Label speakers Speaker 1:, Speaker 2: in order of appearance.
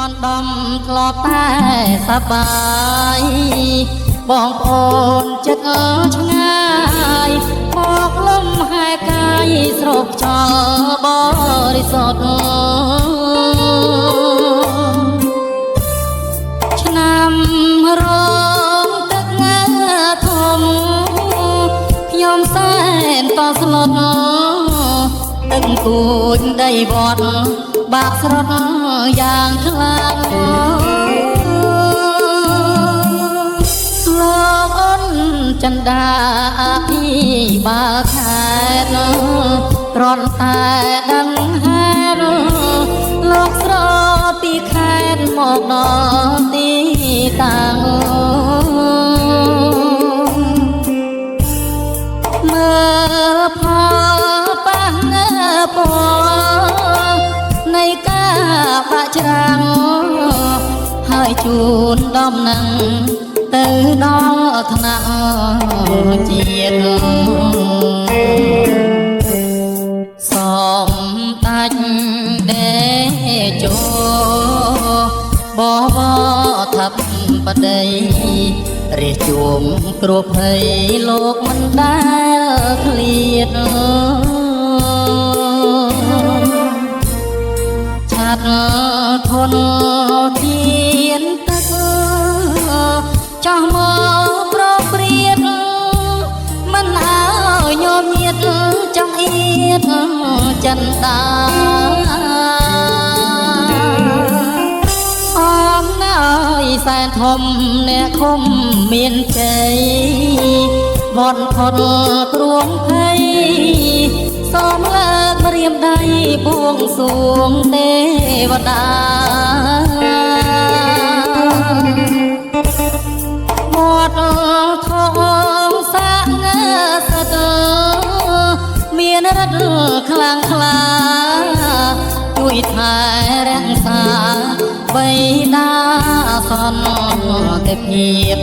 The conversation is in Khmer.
Speaker 1: នដំធ្លាប់តែសប្បាយបងប្អូនចិត្តឆ្ងាយមកលំហែកាយស្រោបខ្យល់បរិសុទ្ធឆ្នាំរងទឹកធំខ្ញុំសែនតស្លុតទឹកគួចដីវត្តបាក់ស្រត់យ៉ាងខ្លាំងលោកអូនចន្ទាអភិបាលខេត្តគ្រាន់តែដឹងហេតុលោកស្រពីខេត្តមកដល់ទីតាំងមើលផលប៉ះពណ៌នៃការបាក់ច្រាំងហើយជូនដំណឹងទៅដល់ថ្នាក់ជាតិសំតាច់ដេជោបបថាប់បដីរាជជួមគ្រោះភ័យលោកមិនដែលឃ្លាតឆាត់ធនធានទឹកចោះមកប្រព្រាតមិនឲ្យញោមញាតចង់អៀតចិនដាអមណើយសែនធំអ្នកឃុំមានជ័យវត្តផុតគ្រួងភ័យសូមលើកព្រាមដៃបួងសួងទេវតាវត្តធំសាក់សិតមានរិទ្ធខ្លាំងក្លាជួយថែរក្សាបៃតាសន្តិភាព